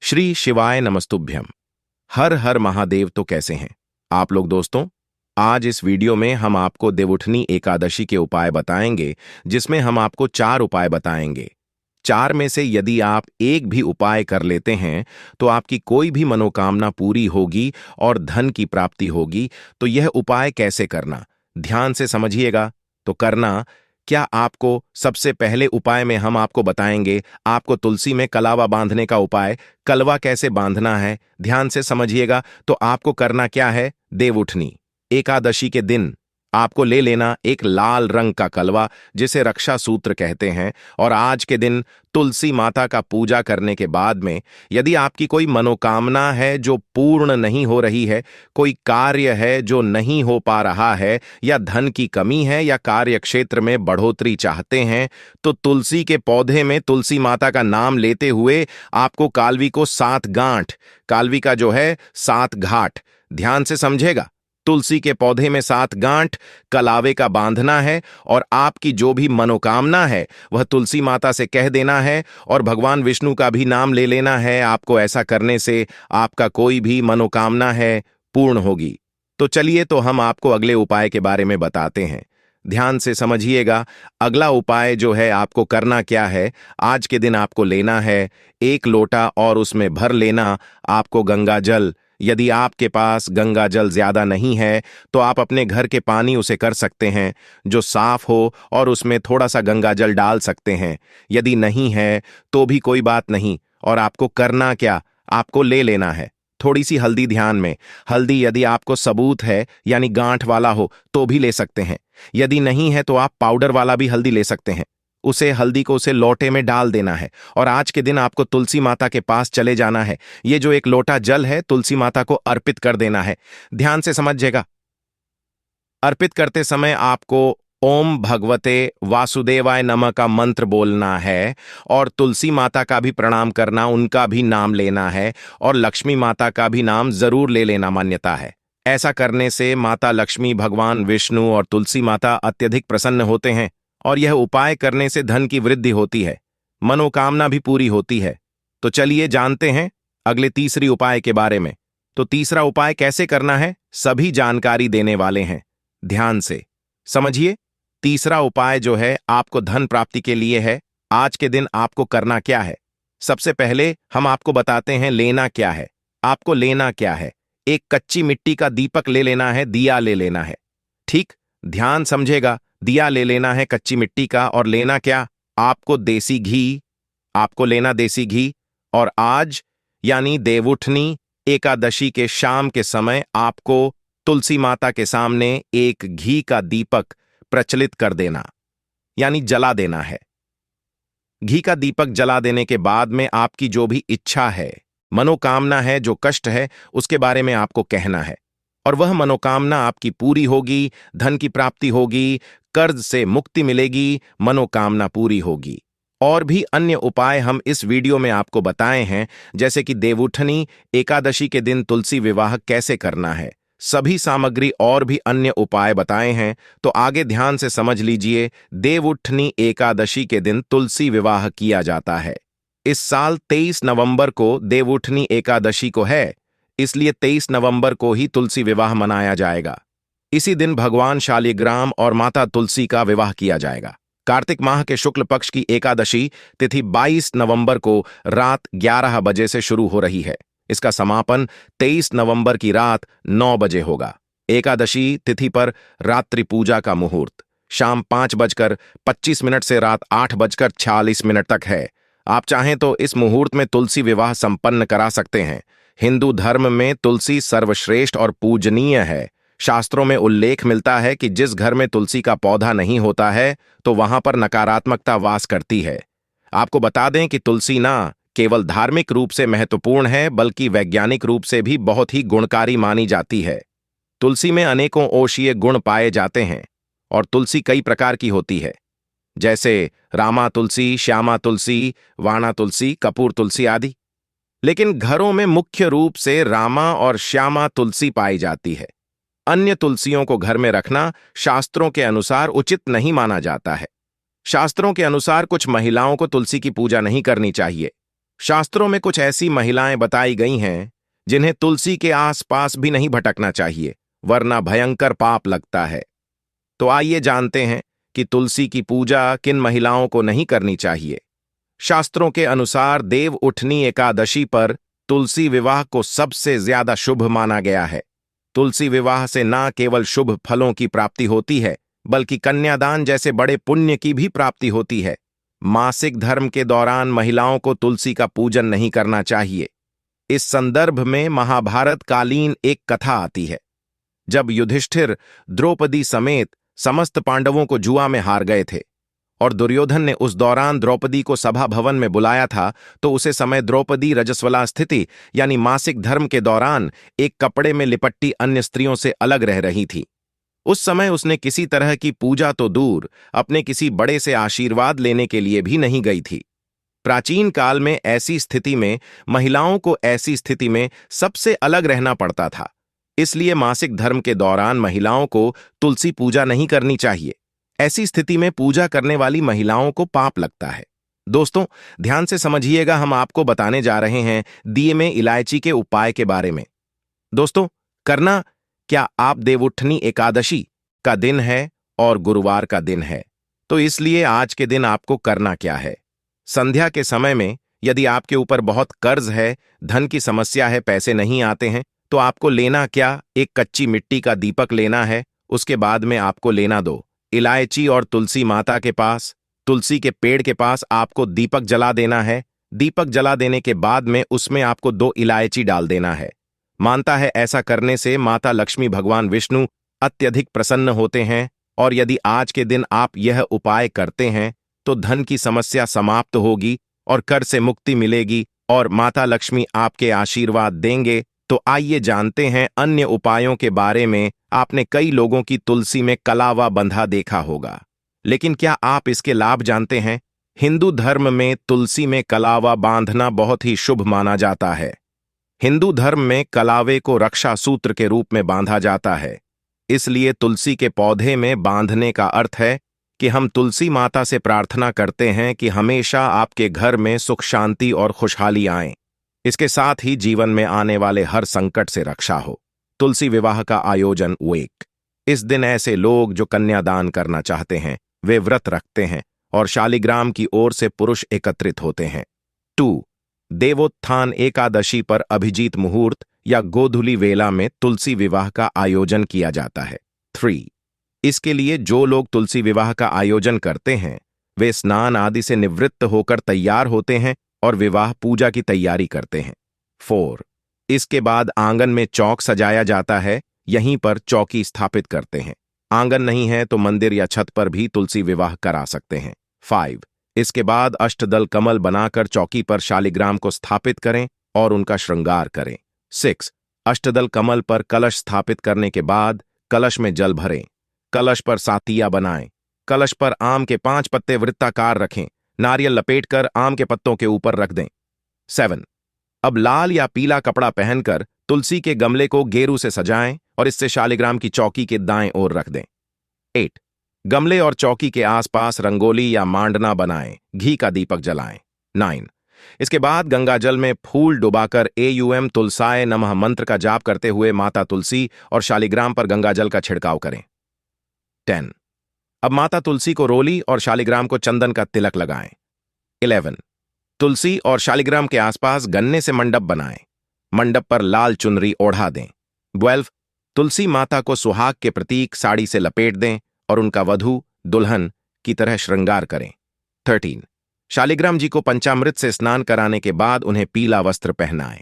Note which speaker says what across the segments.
Speaker 1: श्री शिवाय नमस्तुभ्यम। हर हर महादेव। तो कैसे हैं आप लोग दोस्तों? आज इस वीडियो में हम आपको देवउठनी एकादशी के उपाय बताएंगे, जिसमें हम आपको 4 उपाय बताएंगे। 4 में से यदि आप एक भी उपाय कर लेते हैं तो आपकी कोई भी मनोकामना पूरी होगी और धन की प्राप्ति होगी। तो यह उपाय कैसे करना, ध्यान से समझिएगा। तो करना क्या, आपको सबसे पहले उपाय में हम आपको बताएंगे आपको तुलसी में कलावा बांधने का उपाय। कलवा कैसे बांधना है, ध्यान से समझिएगा। तो आपको करना क्या है, देवउठनी एकादशी के दिन आपको ले लेना एक लाल रंग का कलवा, जिसे रक्षा सूत्र कहते हैं। और आज के दिन तुलसी माता का पूजा करने के बाद में यदि आपकी कोई मनोकामना है जो पूर्ण नहीं हो रही है, कोई कार्य है जो नहीं हो पा रहा है, या धन की कमी है, या कार्य क्षेत्र में बढ़ोतरी चाहते हैं, तो तुलसी के पौधे में तुलसी माता का नाम लेते हुए आपको कालवी को 7 गांठ, कालवी का जो है 7 घाट, ध्यान से समझेगा, तुलसी के पौधे में 7 गांठ कलावे का बांधना है। और आपकी जो भी मनोकामना है वह तुलसी माता से कह देना है, और भगवान विष्णु का भी नाम ले लेना है। आपको ऐसा करने से आपका कोई भी मनोकामना है पूर्ण होगी। तो चलिए, तो हम आपको अगले उपाय के बारे में बताते हैं। ध्यान से समझिएगा। अगला उपाय जो है आपको करना क्या है, आज के दिन आपको लेना है 1 लोटा और उसमें भर लेना आपको गंगा जल। यदि आपके पास गंगा जल ज्यादा नहीं है तो आप अपने घर के पानी उसे कर सकते हैं जो साफ हो, और उसमें थोड़ा सा गंगा जल डाल सकते हैं। यदि नहीं है तो भी कोई बात नहीं। और आपको करना क्या, आपको ले लेना है थोड़ी सी हल्दी। ध्यान में, हल्दी यदि आपको सबूत है यानी गांठ वाला हो तो भी ले सकते हैं। यदि नहीं है तो आप पाउडर वाला भी हल्दी ले सकते हैं। उसे हल्दी को उसे लोटे में डाल देना है, और आज के दिन आपको तुलसी माता के पास चले जाना है। ये जो 1 लोटा जल है तुलसी माता को अर्पित कर देना है। ध्यान से समझिएगा। अर्पित करते समय आपको ओम भगवते वासुदेवाय नमः का मंत्र बोलना है, और तुलसी माता का भी प्रणाम करना, उनका भी नाम लेना है, और लक्ष्मी माता का भी नाम जरूर ले लेना। मान्यता है ऐसा करने से माता लक्ष्मी, भगवान विष्णु और तुलसी माता अत्यधिक प्रसन्न होते हैं, और यह उपाय करने से धन की वृद्धि होती है, मनोकामना भी पूरी होती है। तो चलिए जानते हैं अगले तीसरी उपाय के बारे में। तो तीसरा उपाय कैसे करना है, सभी जानकारी देने वाले हैं, ध्यान से समझिए। तीसरा उपाय जो है आपको धन प्राप्ति के लिए है। आज के दिन आपको करना क्या है, सबसे पहले हम आपको बताते हैं लेना क्या है। आपको लेना क्या है, एक कच्ची मिट्टी का दीपक ले लेना है, दिया ले लेना है। ठीक, ध्यान समझेगा। दिया ले लेना है कच्ची मिट्टी का, और लेना क्या, आपको देसी घी, आपको लेना देसी घी। और आज यानी देवउठनी एकादशी के शाम के समय आपको तुलसी माता के सामने एक घी का दीपक प्रचलित कर देना, यानी जला देना है। घी का दीपक जला देने के बाद में आपकी जो भी इच्छा है, मनोकामना है, जो कष्ट है, उसके बारे में आपको कहना है, और वह मनोकामना आपकी पूरी होगी। धन की प्राप्ति होगी, कर्ज से मुक्ति मिलेगी, मनोकामना पूरी होगी। और भी अन्य उपाय हम इस वीडियो में आपको बताए हैं, जैसे कि देवउठनी एकादशी के दिन तुलसी विवाह कैसे करना है, सभी सामग्री और भी अन्य उपाय बताए हैं। तो आगे ध्यान से समझ लीजिए। देवउठनी एकादशी के दिन तुलसी विवाह किया जाता है। इस साल 23 नवंबर को देवउठनी एकादशी को है, इसलिए 23 नवंबर को ही तुलसी विवाह मनाया जाएगा। इसी दिन भगवान शालिग्राम और माता तुलसी का विवाह किया जाएगा। कार्तिक माह के शुक्ल पक्ष की एकादशी तिथि 22 नवंबर को रात 11 बजे से शुरू हो रही है। इसका समापन 23 नवंबर की रात 9 बजे होगा। एकादशी तिथि पर रात्रि पूजा का मुहूर्त शाम 5:25 से रात 8:46 तक है। आप चाहें तो इस मुहूर्त में तुलसी विवाह संपन्न करा सकते हैं। हिंदू धर्म में तुलसी सर्वश्रेष्ठ और पूजनीय है। शास्त्रों में उल्लेख मिलता है कि जिस घर में तुलसी का पौधा नहीं होता है तो वहां पर नकारात्मकता वास करती है। आपको बता दें कि तुलसी ना केवल धार्मिक रूप से महत्वपूर्ण है, बल्कि वैज्ञानिक रूप से भी बहुत ही गुणकारी मानी जाती है। तुलसी में अनेकों औषधीय गुण पाए जाते हैं, और तुलसी कई प्रकार की होती है, जैसे रामा तुलसी, श्यामा तुलसी, वाणा तुलसी, कपूर तुलसी आदि। लेकिन घरों में मुख्य रूप से रामा और श्यामा तुलसी पाई जाती है। अन्य तुलसियों को घर में रखना शास्त्रों के अनुसार उचित नहीं माना जाता है। शास्त्रों के अनुसार कुछ महिलाओं को तुलसी की पूजा नहीं करनी चाहिए। शास्त्रों में कुछ ऐसी महिलाएं बताई गई हैं जिन्हें तुलसी के आसपास भी नहीं भटकना चाहिए, वरना भयंकर पाप लगता है। तो आइए जानते हैं कि तुलसी की पूजा किन महिलाओं को नहीं करनी चाहिए। शास्त्रों के अनुसार देव उठनी एकादशी पर तुलसी विवाह को सबसे ज्यादा शुभ माना गया है। तुलसी विवाह से न केवल शुभ फलों की प्राप्ति होती है, बल्कि कन्यादान जैसे बड़े पुण्य की भी प्राप्ति होती है। मासिक धर्म के दौरान महिलाओं को तुलसी का पूजन नहीं करना चाहिए। इस संदर्भ में महाभारत कालीन एक कथा आती है। जब युधिष्ठिर द्रौपदी समेत समस्त पांडवों को जुआ में हार गए थे और दुर्योधन ने उस दौरान द्रौपदी को सभा भवन में बुलाया था, तो उसे समय द्रौपदी रजस्वला स्थिति यानी मासिक धर्म के दौरान एक कपड़े में लिपट्टी अन्य स्त्रियों से अलग रह रही थी। उस समय उसने किसी तरह की पूजा तो दूर, अपने किसी बड़े से आशीर्वाद लेने के लिए भी नहीं गई थी। प्राचीन काल में ऐसी स्थिति में महिलाओं को ऐसी स्थिति में सबसे अलग रहना पड़ता था। इसलिए मासिक धर्म के दौरान महिलाओं को तुलसी पूजा नहीं करनी चाहिए। ऐसी स्थिति में पूजा करने वाली महिलाओं को पाप लगता है। दोस्तों, ध्यान से समझिएगा, हम आपको बताने जा रहे हैं दिए में इलायची के उपाय के बारे में। दोस्तों, करना क्या, आप देवउठनी एकादशी का दिन है और गुरुवार का दिन है, तो इसलिए आज के दिन आपको करना क्या है। संध्या के समय में यदि आपके ऊपर बहुत कर्ज है, धन की समस्या है, पैसे नहीं आते हैं, तो आपको लेना क्या, एक कच्ची मिट्टी का दीपक लेना है। उसके बाद में आपको लेना 2 इलायची और तुलसी माता के पास, तुलसी के पेड़ के पास आपको दीपक जला देना है। दीपक जला देने के बाद में उसमें आपको 2 इलायची डाल देना है। मानता है ऐसा करने से माता लक्ष्मी भगवान विष्णु अत्यधिक प्रसन्न होते हैं, और यदि आज के दिन आप यह उपाय करते हैं तो धन की समस्या समाप्त होगी और कर्ज से मुक्ति मिलेगी और माता लक्ष्मी आपके आशीर्वाद देंगे। तो आइए जानते हैं अन्य उपायों के बारे में। आपने कई लोगों की तुलसी में कलावा बंधा देखा होगा, लेकिन क्या आप इसके लाभ जानते हैं? हिंदू धर्म में तुलसी में कलावा बांधना बहुत ही शुभ माना जाता है। हिंदू धर्म में कलावे को रक्षा सूत्र के रूप में बांधा जाता है। इसलिए तुलसी के पौधे में बांधने का अर्थ है कि हम तुलसी माता से प्रार्थना करते हैं कि हमेशा आपके घर में सुख शांति और खुशहाली आए। इसके साथ ही जीवन में आने वाले हर संकट से रक्षा हो। तुलसी विवाह का आयोजन 1। इस दिन ऐसे लोग जो कन्यादान करना चाहते हैं वे व्रत रखते हैं और शालिग्राम की ओर से पुरुष एकत्रित होते हैं। 2। देवोत्थान एकादशी पर अभिजीत मुहूर्त या गोधूली वेला में तुलसी विवाह का आयोजन किया जाता है। 3। इसके लिए जो लोग तुलसी विवाह का आयोजन करते हैं वे स्नान आदि से निवृत्त होकर तैयार होते हैं और विवाह पूजा की तैयारी करते हैं। 4। इसके बाद आंगन में चौक सजाया जाता है, यहीं पर चौकी स्थापित करते हैं। आंगन नहीं है तो मंदिर या छत पर भी तुलसी विवाह करा सकते हैं। 5। इसके बाद अष्टदल कमल बनाकर चौकी पर शालिग्राम को स्थापित करें और उनका श्रृंगार करें। 6। अष्टदल कमल पर कलश स्थापित करने के बाद कलश में जल भरें। कलश पर सातिया बनाएं। कलश पर आम के 5 पत्ते वृत्ताकार रखें। नारियल लपेटकर आम के पत्तों के ऊपर रख दें। 7। अब लाल या पीला कपड़ा पहनकर तुलसी के गमले को गेरू से सजाएं और इससे शालिग्राम की चौकी के दाएं ओर रख दें। 8। गमले और चौकी के आसपास रंगोली या मांडना बनाएं, घी का दीपक जलाएं। 9। इसके बाद गंगा जल में फूल डुबाकर एयूएम तुलसाय नमः मंत्र का जाप करते हुए माता तुलसी और शालिग्राम पर गंगा जल का छिड़काव करें। 10। अब माता तुलसी को रोली और शालिग्राम को चंदन का तिलक लगाएं। 11। तुलसी और शालिग्राम के आसपास गन्ने से मंडप बनाएं। मंडप पर लाल चुनरी ओढ़ा दें। 12। तुलसी माता को सुहाग के प्रतीक साड़ी से लपेट दें और उनका वधू दुल्हन की तरह श्रृंगार करें। 13। शालिग्राम जी को पंचामृत से स्नान कराने के बाद उन्हें पीला वस्त्र पहनाएं।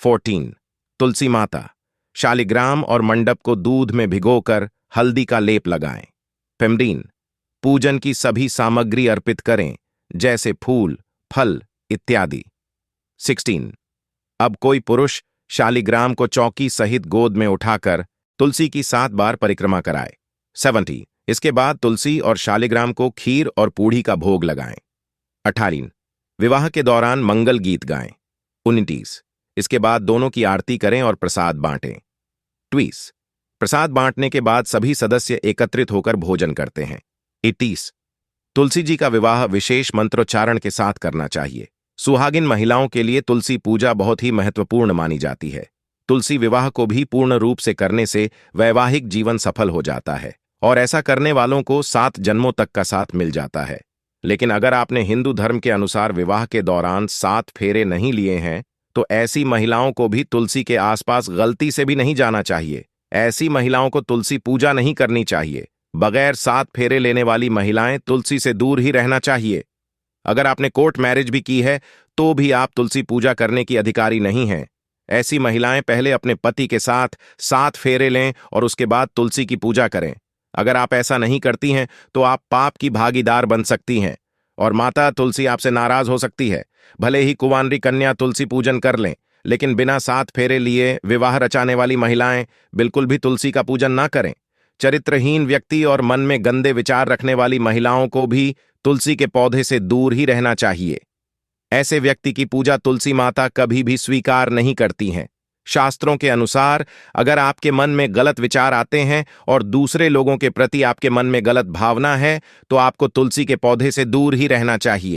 Speaker 1: 14। तुलसी माता, शालिग्राम और मंडप को दूध में भिगोकर हल्दी का लेप लगाएं। 15। पूजन की सभी सामग्री अर्पित करें, जैसे फूल, फल इत्यादि। 16। अब कोई पुरुष शालिग्राम को चौकी सहित गोद में उठाकर तुलसी की 7 बार परिक्रमा कराए। 17। इसके बाद तुलसी और शालिग्राम को खीर और पूड़ी का भोग लगाएं। 18। विवाह के दौरान मंगल गीत गाएं। 19। इसके बाद दोनों की आरती करें और प्रसाद बांटें। 20। प्रसाद बांटने के बाद सभी सदस्य एकत्रित होकर भोजन करते हैं। 21। तुलसी जी का विवाह विशेष मंत्रोच्चारण के साथ करना चाहिए। सुहागिन महिलाओं के लिए तुलसी पूजा बहुत ही महत्वपूर्ण मानी जाती है। तुलसी विवाह को भी पूर्ण रूप से करने से वैवाहिक जीवन सफल हो जाता है और ऐसा करने वालों को 7 जन्मों तक का साथ मिल जाता है। लेकिन अगर आपने हिंदू धर्म के अनुसार विवाह के दौरान 7 फेरे नहीं लिए हैं, तो ऐसी महिलाओं को भी तुलसी के आसपास गलती से भी नहीं जाना चाहिए। ऐसी महिलाओं को तुलसी पूजा नहीं करनी चाहिए। बगैर 7 फेरे लेने वाली महिलाएं तुलसी से दूर ही रहना चाहिए। अगर आपने कोर्ट मैरिज भी की है तो भी आप तुलसी पूजा करने की अधिकारी नहीं हैं। ऐसी महिलाएं पहले अपने पति के साथ 7 फेरे लें और उसके बाद तुलसी की पूजा करें। अगर आप ऐसा नहीं करती हैं तो आप पाप की भागीदार बन सकती हैं और माता तुलसी आपसे नाराज हो सकती है। भले ही कुंवारी कन्या तुलसी पूजन कर लें, लेकिन बिना 7 फेरे लिए विवाह रचाने वाली महिलाएं बिल्कुल भी तुलसी का पूजन ना करें। चरित्रहीन व्यक्ति और मन में गंदे विचार रखने वाली महिलाओं को भी तुलसी के पौधे से दूर ही रहना चाहिए। ऐसे व्यक्ति की पूजा तुलसी माता कभी भी स्वीकार नहीं करती हैं। शास्त्रों के अनुसार अगर आपके मन में गलत विचार आते हैं और दूसरे लोगों के प्रति आपके मन में गलत भावना है, तो आपको तुलसी के पौधे से दूर ही रहना चाहिए।